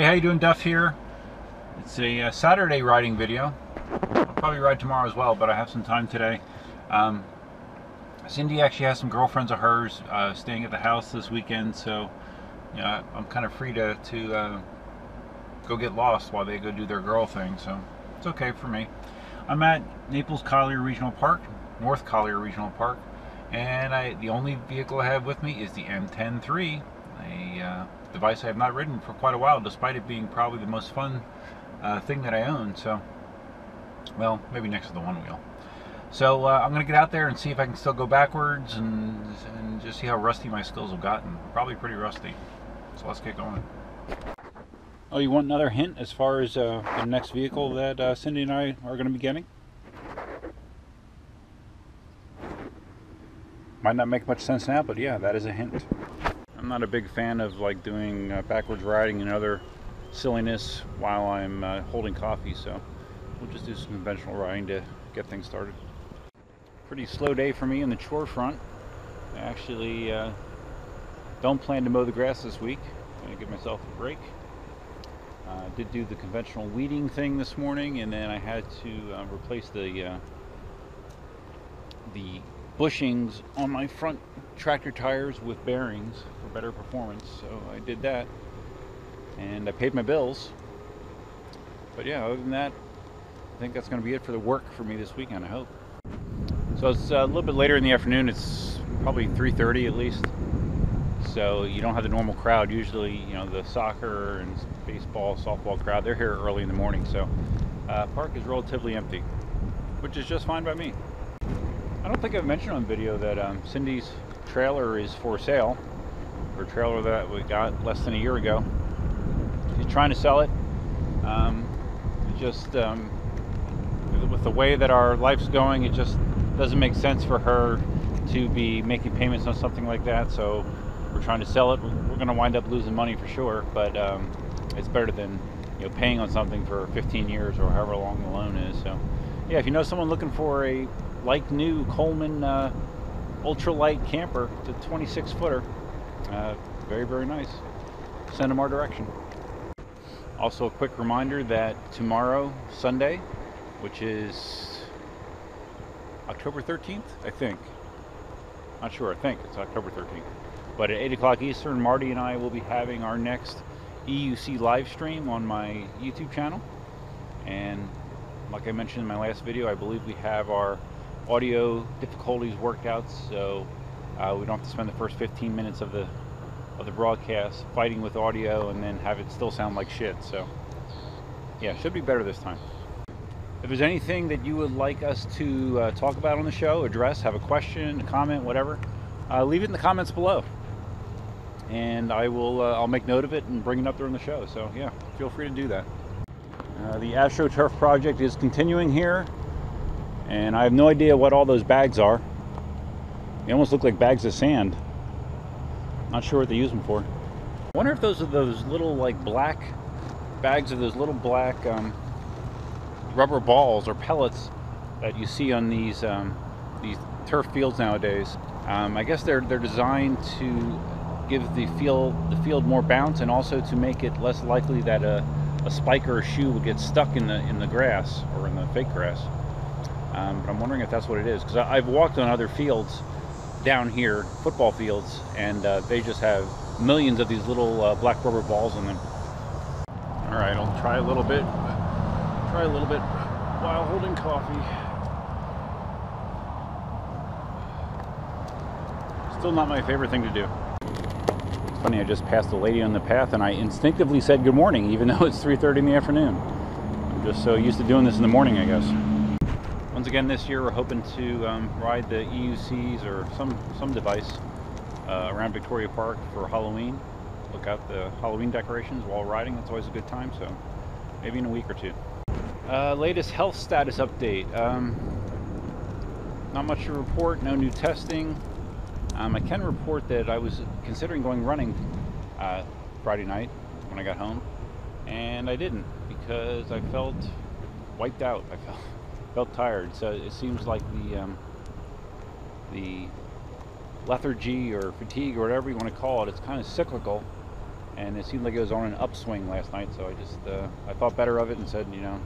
Hey, how you doing? Duff here. It's a Saturday riding video. I'll probably ride tomorrow as well, but I have some time today. Cindy actually has some girlfriends of hers staying at the house this weekend, so yeah, I'm kind of free to go get lost while they go do their girl thing, so it's okay for me. I'm at Naples Collier Regional Park, North Collier Regional Park, and the only vehicle I have with me is the Mten3, a device I have not ridden for quite a while, despite it being probably the most fun thing that I own. So, well, maybe next to the one wheel. So I'm going to get out there and see if I can still go backwards and just see how rusty my skills have gotten. Probably pretty rusty. So let's get going. Oh, you want another hint as far as the next vehicle that Cindy and I are going to be getting? Might not make much sense now, but yeah, that is a hint. I'm not a big fan of like doing backwards riding and other silliness while I'm holding coffee, so we'll just do some conventional riding to get things started. Pretty slow day for me in the chore front. I actually don't plan to mow the grass this week. I'm going to give myself a break. I did do the conventional weeding thing this morning, and then I had to replace the bushings on my front tractor tires with bearings for better performance, so I did that and I paid my bills. But yeah, other than that, I think that's going to be it for the work for me this weekend, I hope. So it's a little bit later in the afternoon. It's probably 3:30 at least, so you don't have the normal crowd. Usually, you know, the soccer and baseball, softball crowd, they're here early in the morning, so park is relatively empty, which is just fine by me. I don't think I've mentioned on video that Cindy's trailer is for sale. Her trailer that we got less than a year ago. She's trying to sell it. With the way that our life's going, it just doesn't make sense for her to be making payments on something like that. So we're trying to sell it. We're going to wind up losing money for sure, but it's better than, you know, paying on something for 15 years or however long the loan is. So yeah, if you know someone looking for a like new Coleman ultralight camper, it's a 26 footer, very, very nice, send them our direction. Also a quick reminder that tomorrow, Sunday, which is October 13th, I think, not sure, I think it's October 13th, but at 8 o'clock Eastern, Marty and I will be having our next EUC live stream on my YouTube channel. And like I mentioned in my last video, I believe we have our audio difficulties worked out, so we don't have to spend the first 15 minutes of the broadcast fighting with audio and then have it still sound like shit. So yeah, should be better this time. If there's anything that you would like us to talk about on the show, address, have a question, a comment, whatever, leave it in the comments below, and I'll make note of it and bring it up during the show. So yeah, feel free to do that. The AstroTurf project is continuing here, and I have no idea what all those bags are. They almost look like bags of sand. Not sure what they use them for. I wonder if those are those little like black bags of those little black rubber balls or pellets that you see on these turf fields nowadays. I guess they're designed to give the field more bounce, and also to make it less likely that a spike or a shoe would get stuck in the grass or in the fake grass. But I'm wondering if that's what it is, because I've walked on other fields down here, football fields, and they just have millions of these little black rubber balls in them. All right, I'll try a little bit while holding coffee. Still not my favorite thing to do. It's funny, I just passed a lady on the path and I instinctively said good morning, even though it's 3:30 in the afternoon. I'm just so used to doing this in the morning, I guess. Once again this year, we're hoping to ride the EUCs or some device around Victoria Park for Halloween. Look out the Halloween decorations while riding. It's always a good time, so maybe in a week or two. Latest health status update. Not much to report, no new testing. I can report that I was considering going running Friday night when I got home, and I didn't, because I felt wiped out. I felt tired. So it seems like the lethargy or fatigue or whatever you want to call it, it's kind of cyclical, and it seemed like it was on an upswing last night. So I thought better of it and said, you know,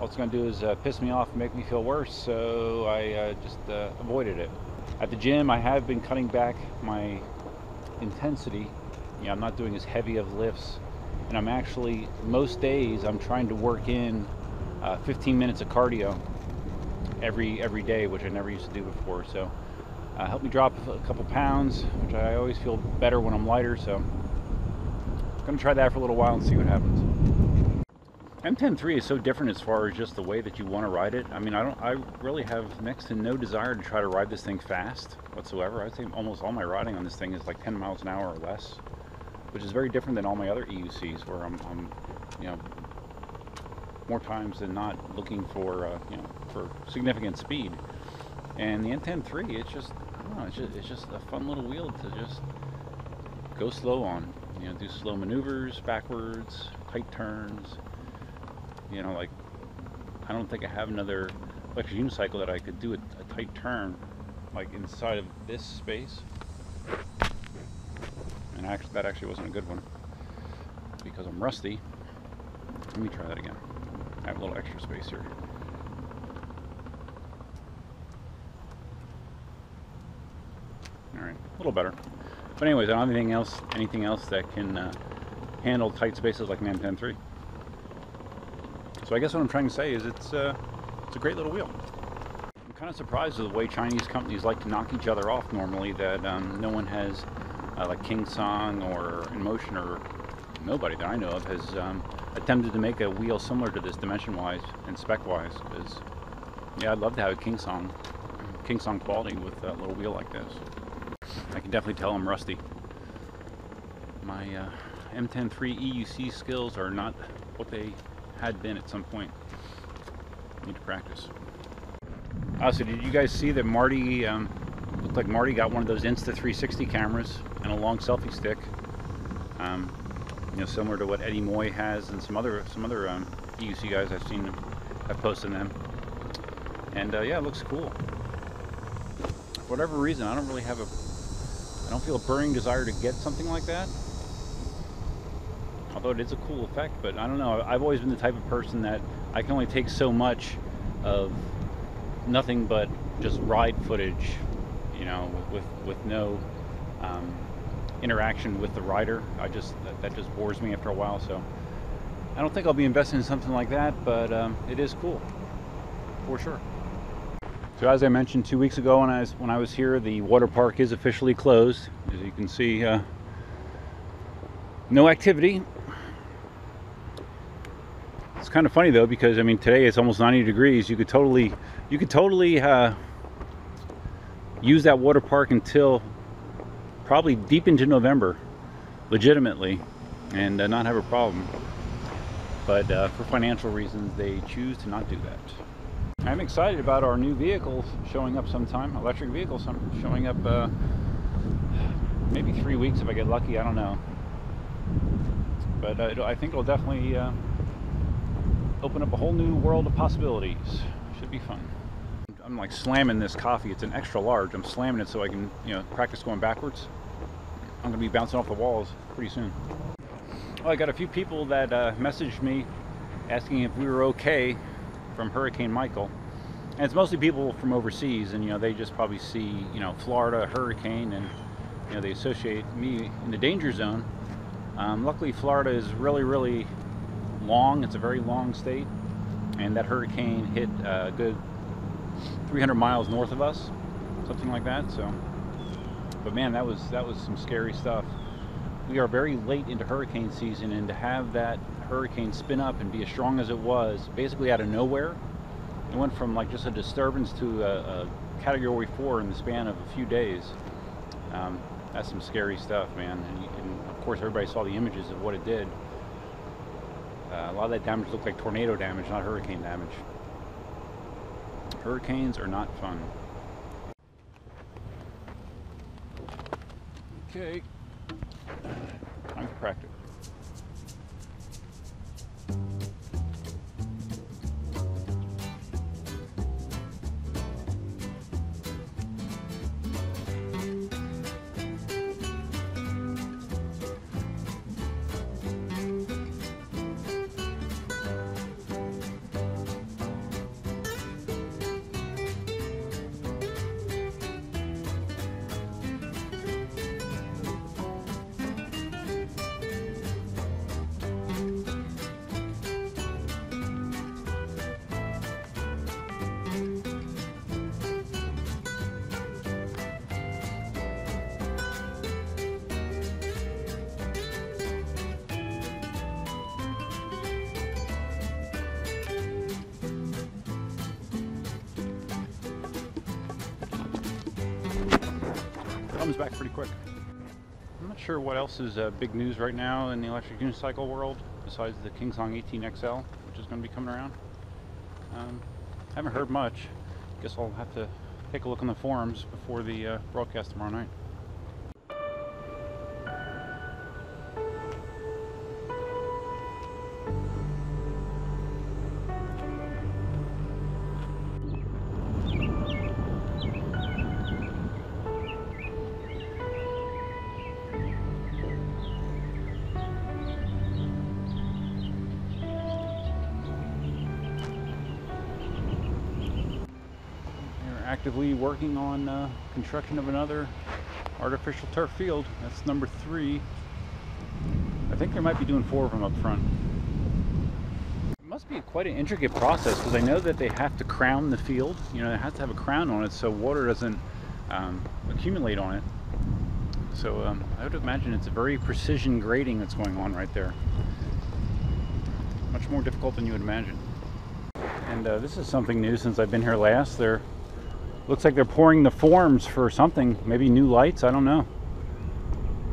all it's going to do is piss me off and make me feel worse. So I just avoided it. At the gym, I have been cutting back my intensity. You know, I'm not doing as heavy of lifts, and I'm actually, most days I'm trying to work in 15 minutes of cardio every day, which I never used to do before. So helped me drop a couple pounds, which I always feel better when I'm lighter. So I'm gonna try that for a little while and see what happens. Mten3 is so different as far as just the way that you want to ride it. I mean, I really have next to no desire to try to ride this thing fast whatsoever. I'd say almost all my riding on this thing is like 10 miles an hour or less, which is very different than all my other EUCs, where I'm you know, more times than not looking for you know, for significant speed. And the Mten3, it's just, I don't know, it's just a fun little wheel to just go slow on. You know, do slow maneuvers, backwards, tight turns. You know, like, I don't think I have another electric unicycle that I could do a tight turn like inside of this space. And actually, that actually wasn't a good one because I'm rusty. Let me try that again. I have a little extra space here. All right, a little better. But anyways, I don't have anything else that can handle tight spaces like an Mten3. So I guess what I'm trying to say is it's a great little wheel. I'm kind of surprised at the way Chinese companies like to knock each other off normally, that no one has, like KingSong or Inmotion, or nobody that I know of has attempted to make a wheel similar to this dimension-wise and spec-wise. Because, yeah, I'd love to have a KingSong quality with a little wheel like this. I can definitely tell I'm rusty. My Mten3 EUC skills are not what they had been at some point. Need to practice. So did you guys see that Marty, looked like Marty got one of those Insta360 cameras and a long selfie stick, you know, similar to what Eddie Moy has and some other EUC guys I've seen have posted them. And yeah, it looks cool. For whatever reason, I don't feel a burning desire to get something like that. Although it is a cool effect, but I don't know. I've always been the type of person that I can only take so much of nothing but just ride footage, you know, with no interaction with the rider. That just bores me after a while. So I don't think I'll be investing in something like that, but it is cool for sure. So as I mentioned 2 weeks ago when I was here, the water park is officially closed. As you can see, no activity. It's kind of funny though, because I mean, today it's almost 90 degrees. You could totally use that water park until probably deep into November, legitimately, and not have a problem. But for financial reasons, they choose to not do that. I'm excited about our new vehicles showing up sometime. Electric vehicles showing up maybe 3 weeks if I get lucky. I don't know. But I think it'll definitely open up a whole new world of possibilities. Should be fun. I'm like slamming this coffee. It's an extra large. I'm slamming it so I can, you know, practice going backwards. I'm gonna be bouncing off the walls pretty soon. Well, I got a few people that messaged me asking if we were okay from Hurricane Michael. And it's mostly people from overseas, and you know, they just probably see, you know, Florida hurricane, and you know, they associate me in the danger zone. Luckily, Florida is really long. It's a very long state, and that hurricane hit a good 300 miles north of us, something like that. So, but man, that was some scary stuff. We are very late into hurricane season, and to have that hurricane spin up and be as strong as it was, basically out of nowhere, it went from like just a disturbance to a category 4 in the span of a few days. That's some scary stuff, man. And of course, everybody saw the images of what it did. A lot of that damage looked like tornado damage, not hurricane damage. Hurricanes are not fun. Okay, time for practice. comes back pretty quick. I'm not sure what else is big news right now in the electric unicycle world besides the KingSong 18XL, which is going to be coming around. Haven't heard much. Guess I'll have to take a look on the forums before the broadcast tomorrow night. Actively working on construction of another artificial turf field. That's number 3. I think they might be doing 4 of them up front. It must be quite an intricate process because I know that they have to crown the field. You know, they have to have a crown on it so water doesn't accumulate on it. So I would imagine it's a very precision grading that's going on right there. Much more difficult than you would imagine. And this is something new since I've been here last. Looks like they're pouring the forms for something, maybe new lights, I don't know.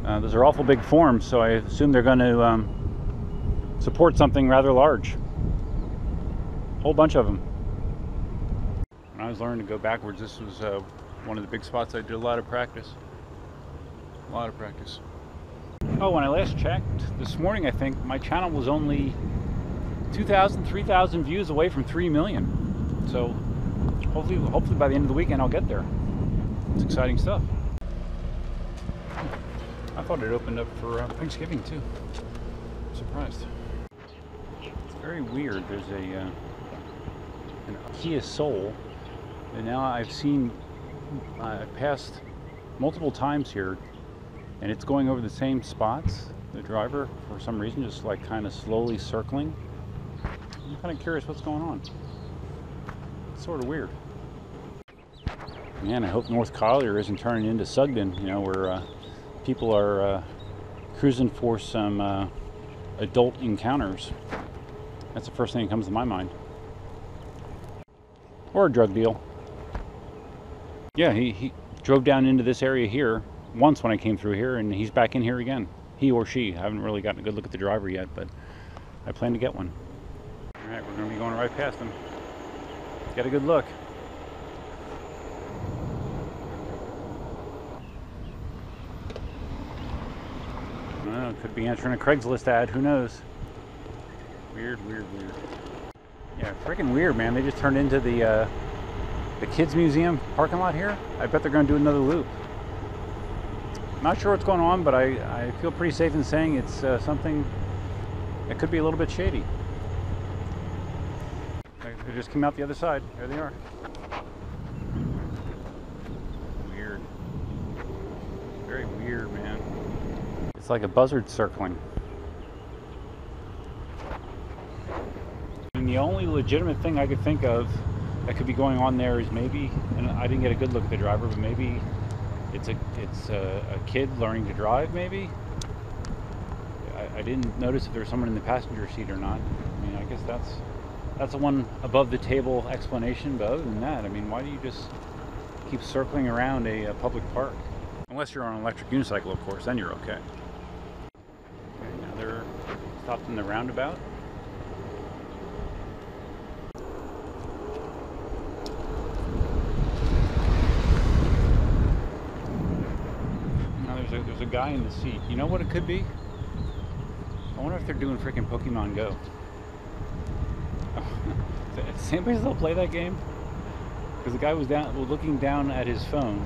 Those are awful big forms, so I assume they're going to support something rather large. A whole bunch of them. When I was learning to go backwards, this was one of the big spots I did a lot of practice. Oh, when I last checked, this morning I think, my channel was only 2,000, 3,000 views away from 3 million. So hopefully by the end of the weekend I'll get there. It's exciting stuff. I thought it opened up for Thanksgiving too. I'm surprised. It's very weird. There's an Kia Soul, and now I've seen passed multiple times here, and it's going over the same spots. The driver, for some reason, just like kind of slowly circling. I'm kind of curious what's going on. Sort of weird. Man, I hope North Collier isn't turning into Sugden, you know, where people are cruising for some adult encounters. That's the first thing that comes to my mind. Or a drug deal. Yeah, he drove down into this area here once when I came through here, and he's back in here again. He or she. I haven't really gotten a good look at the driver yet, but I plan to get one. All right, we're going to be going right past him. Get a good look. I don't know, could be answering a Craigslist ad, who knows? Weird. Yeah, freaking weird, man. They just turned into the kids museum parking lot here. I bet they're going to do another loop. Not sure what's going on, but I feel pretty safe in saying it's something that could be a little bit shady. They just came out the other side. There they are. Weird. Very weird, man. It's like a buzzard circling. I mean, the only legitimate thing I could think of that could be going on there is maybe, and I didn't get a good look at the driver, but maybe it's a kid learning to drive, maybe? I didn't notice if there was someone in the passenger seat or not. I mean, I guess that's a one above the table explanation, but other than that, I mean, why do you just keep circling around a public park? Unless you're on an electric unicycle, of course, then you're okay. Okay, now they're stopped in the roundabout. Now there's a guy in the seat. You know what it could be? I wonder if they're doing freaking Pokemon Go. Does anybody still play that game? Because the guy was looking down at his phone.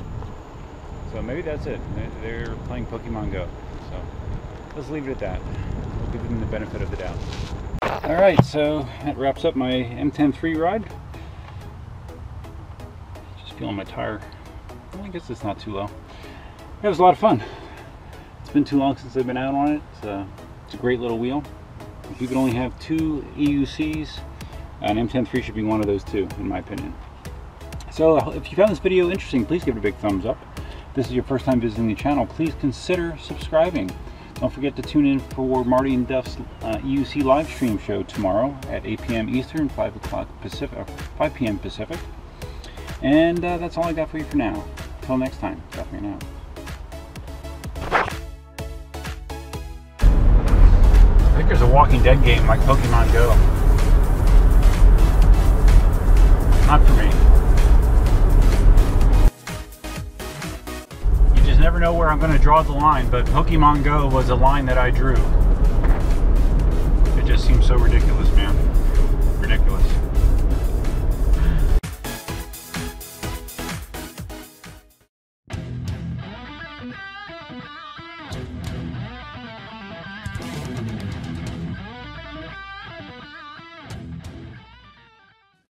So maybe that's it. They're playing Pokemon Go. So let's leave it at that. We'll give them the benefit of the doubt. Alright, so that wraps up my Mten3 ride. Just feeling my tire. Well, I guess it's not too low. It was a lot of fun. It's been too long since I've been out on it. It's a great little wheel. If you could only have 2 EUCs, an Mten3 should be one of those 2, in my opinion. So if you found this video interesting, please give it a big thumbs up. If this is your first time visiting the channel, please consider subscribing. Don't forget to tune in for Marty and Duff's EUC live stream show tomorrow at 8 p.m. Eastern, 5 p.m. Pacific. And that's all I got for you for now. Until next time, definitely now. Walking Dead game like Pokemon Go. Not for me. You just never know where I'm going to draw the line, but Pokemon Go was a line that I drew. It just seems so ridiculous, man.